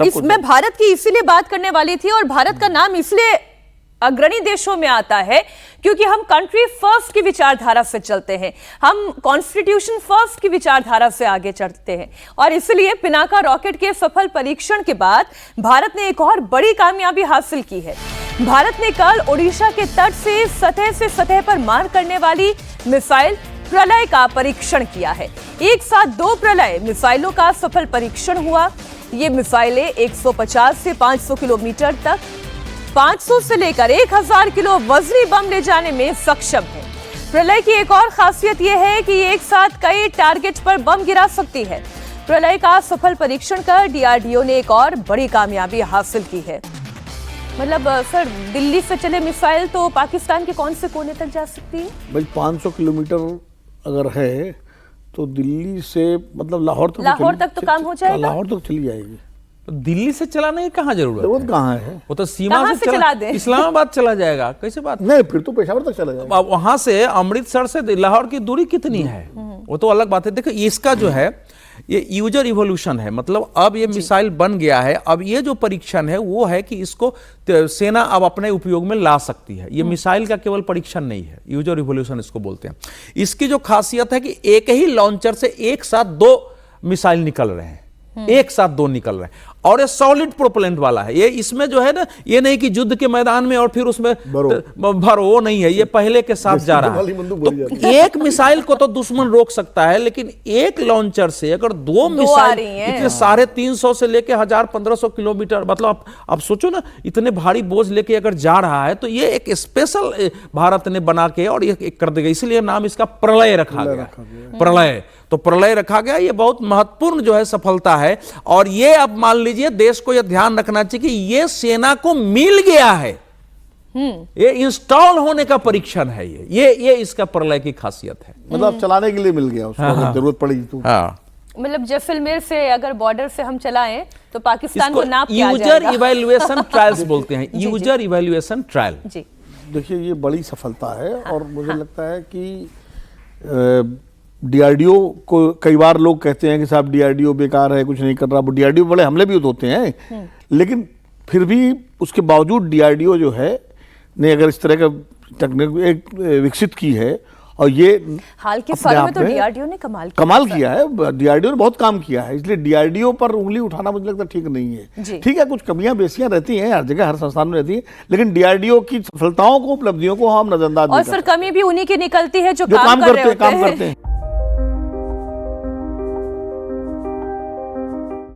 मैं भारत की इसीलिए बात करने वाली थी और भारत का नाम इसलिए अग्रणी देशों में आता है क्योंकि हम कंट्री फर्स्ट की विचारधारा से चलते हैं, हम कॉन्स्टिट्यूशन फर्स्ट की विचारधारा से आगे चलते हैं और इसलिए पिनाका रॉकेट के सफल परीक्षण के बाद भारत ने एक और बड़ी कामयाबी हासिल की है। भारत ने कल ओडिशा के तट से सतह पर मार करने वाली मिसाइल प्रलय का परीक्षण किया है। एक साथ 2 प्रलय मिसाइलों का सफल परीक्षण हुआ। ये मिसाइलें 150 से 500 किलोमीटर तक 500 से लेकर 1000 किलो वजनी बम ले जाने में सक्षम है। प्रलय की एक और खासियत यह है कि ये एक साथ कई टारगेट पर बम गिरा सकती है। प्रलय का सफल परीक्षण कर डीआरडीओ ने एक और बड़ी कामयाबी हासिल की है। मतलब सर, दिल्ली से चले मिसाइल तो पाकिस्तान के कौन से कोने तक जा सकती है? भाई 500 किलोमीटर अगर है तो दिल्ली से मतलब लाहौर तक तो काम हो जाएगा। लाहौर तक चली जाएगी। तो दिल्ली से चलाने की कहाँ जरूरत कहाँ है? वो तो सीमा से चला दे, इस्लामाबाद चला जाएगा। कैसे बात नहीं, फिर तो पेशावर तक चला जाएगा। वहां से अमृतसर से लाहौर की दूरी कितनी है वो तो अलग बात है। देखो, इसका जो है ये यूजर इवोल्यूशन है। मतलब अब ये मिसाइल बन गया है, अब ये जो परीक्षण है वो है कि इसको सेना अब अपने उपयोग में ला सकती है। ये मिसाइल का केवल परीक्षण नहीं है, यूजर इवोल्यूशन इसको बोलते हैं। इसकी जो खासियत है कि एक ही लॉन्चर से एक साथ 2 मिसाइल निकल रहे हैं, एक साथ 2 निकल रहे हैं और ये सॉलिड प्रोपेलेंट वाला है। ये इसमें जो है ना, ये नहीं कि युद्ध के मैदान में और फिर उसमें भरो, वो नहीं है। ये पहले के साथ जा रहा है। तो एक मिसाइल को तो दुश्मन रोक सकता है, लेकिन एक लॉन्चर से अगर 2 मिसाइल इतने 350 से लेके 1000-1500 किलोमीटर, मतलब आप सोचो ना, इतने भारी बोझ लेके अगर जा रहा है तो ये एक स्पेशल भारत ने बना के और ये कर देगा। इसलिए नाम इसका प्रलय रखा गया। प्रलय तो प्रलय रखा गया। ये बहुत महत्वपूर्ण जो है सफलता है। और ये अब मान लीजिए देश को यह ध्यान रखना चाहिए कि ये सेना को मिल गया है। ये इंस्टॉल होने का परीक्षण है। ये इसका प्रलय की खासियत है। मतलब चलाने के लिए मिल गया उसको, अगर जरूरत पड़ी तो। मतलब जैसलमेर से अगर बॉर्डर से हम चलाएं तो पाकिस्तान को नाप के आ जाएगा। यूजर इवैल्यूएशन ट्रायल्स बोलते हैं। User evaluation trial. देखिए, ये बड़ी सफलता है और मुझे लगता है कि डीआरडीओ को कई बार लोग कहते हैं कि साहब डीआरडीओ बेकार है, कुछ नहीं कर रहा। डीआरडीओ बड़े हमले भी होते हैं, लेकिन फिर भी उसके बावजूद डीआरडीओ जो है ने अगर इस तरह का तकनीक विकसित की है और ये हाल के सालों में तो डीआरडीओ ने कमाल किया है। डीआरडीओ ने बहुत काम किया है, इसलिए डीआरडीओ पर उंगली उठाना मुझे लगता ठीक नहीं है। ठीक है, कुछ कमियां बेसियां रहती हैं, हर जगह हर संस्थान में रहती है, लेकिन डीआरडीओ की सफलताओं को, उपलब्धियों को हम नजरअंदाज नहीं करते। और सर, कमी भी उन्हीं की निकलती है जो काम करते हैं।